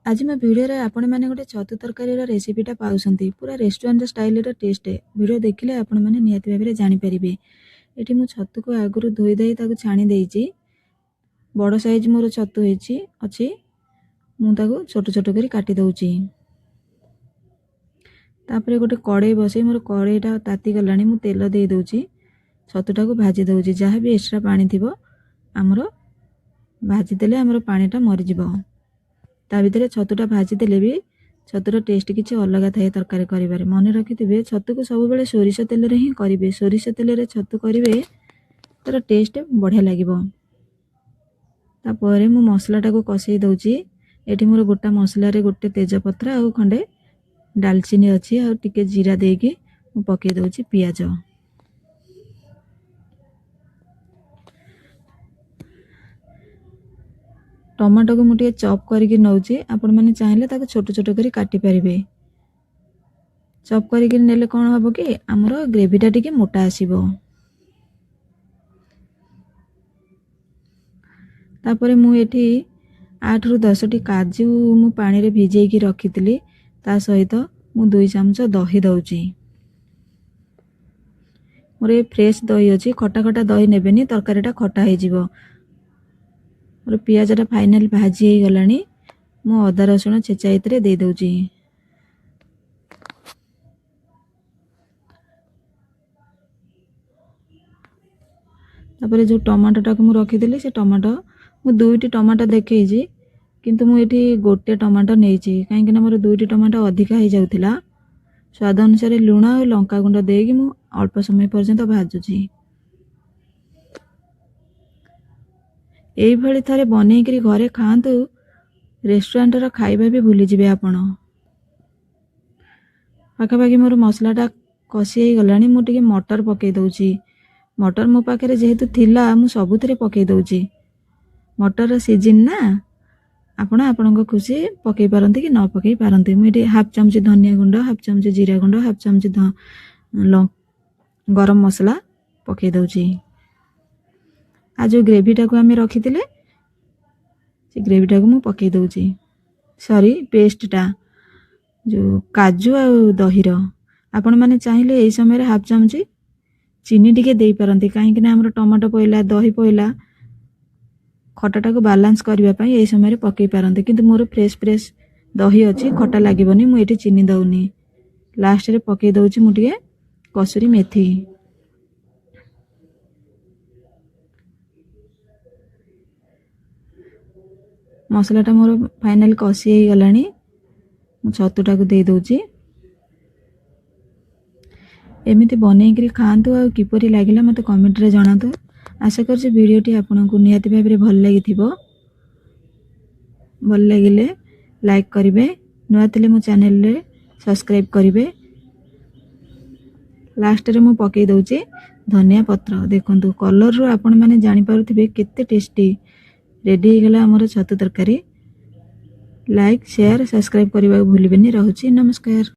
आज मो भिडियो आपण मैंने गोटे छतु तरकारी रेसिपीटा पाउछंती पूरा रेस्टोरेंट स्टाइल टेस्ट वीडियो देखिले आपण मैंने निहाती भाव में जानीपर ये मु छतु को आगु धोई दे छाणी देइछि बड़ साइज मोर छतु अच्छी मुझे छोट छोट कर काटी दउछि तापरे गोटे कड़े बसई मोर कड़ेटा ताती गलानी मु तेल दे दउछि छतुटा को भाजी दउछि जहाँ भी एक्स्ट्रा पानी थिबो आमर भाजी देले आमर पानीटा मरी जिवो ता भितर छतुटा भाजी देले भी छतुर टेस्ट किसी अलग थाए तरकारी करिबारे मन रखिथिबे छतु को सब बेले सोरिष तेल रे ही करिवे सोरिष तेल रे छतु करिवे तार टेस्ट बढ़िया लागिबो तापरे मु मसलाटा को कषै दउछि एठी मोर गोटा मसला रे गोटे तेजपत्र आ खंडे दालचीनी अछि आ टिके जीरा देकी मु पकै दउछि पियाज टमाटो को मुझे चॉप करके नौचे आपण मैंने चाहिए ताको छोट छोट करी काटी परिबे चॉप करके नेले कौन हम कि आमर ग्रेवीटा टिके मोटा आसीबो तापरे मु एठी 8 रु 10 टी काजू मु पानी रे भिजेई की रखितली ता सहित मु 2 चमच दही दउची मोरे फ्रेश दही अछि खटा खटा दही नेबेनी तरकारीटा खटा हे जिवो मोर पियाजटा फाइनाल भाजी हो गलानी मु अदा रसुण छेचा इतरे दे दउची तापरे जो टमाटोटा को मु रखिदेली से टमाटो मु 2टी टमाटो देखैछि किंतु मु एठी गोटे टमाटो नेछि काहेकि ना मोर 2टी टमाटो अधिका हो जाउथिला स्वाद अनुसार लूण और लंका गुंड देकी मु अल्प समय पर्यंत भाजुछि एइभଳି थरे बनेइकरी घरे खांतु रेस्टोरेंट रो खाइबा भी भूली जिवे आपण पाखापाखि मोर मसलाटा कषि हो गलानी मु टिके मटर पकै दउछि मटर मो पाखे जेहेतु थिला मु सबुथिरे पकै दउछि मटर सीजन ना आपण आपणको खुशी पकै पारंती कि न पकै पारंती मु एठी हाफ चमच धनिया गुंड हाफ चमच जीरा गुंड हाफ चमच गरम मसला पकै दउछि आज जो ग्रेवीटा को आम रखिथिले से ग्रेवीटा को मु पकै दउछि सॉरी पेस्टटा जो काजू आ दहीर आपण माने चाहिए एई समय हाफ चमच चीनी टिके दे पारंती काहे कि ना हमर टमाटो पइला दही पइला खटाटा को बैलेंस करबा पई एई समय पकै पारंती किंतु मोर फ्रेश दही अछि खटा लागिबनी मु एठी चीनी दउनी लास्ट रे पकै दउछि मु टिके कसुरी मेथी मसलाटा मोर फाइनाल कषि हो गलानी मु छतुटा को दे दउछि एमिति बनेइकरी खांतु आ किपरि लागिला मते कमेंट रे जणातु आशा करछि वीडियोटी आपनकु निहाती भाव रे भल लागिथिबो भल लागिले लाइक करिवे नुआ थिले मो चैनल रे सब्सक्राइब करिवे लास्ट रे मु पकै दउछि धनिया पत्र देखंतु कलर रो आपण माने जानि पारुथिबे केते टेस्टी रेडी हो गला हमर छतु तरकारी लाइक शेयर सब्सक्राइब करबा भूलिबेनी रहउछि नमस्कार।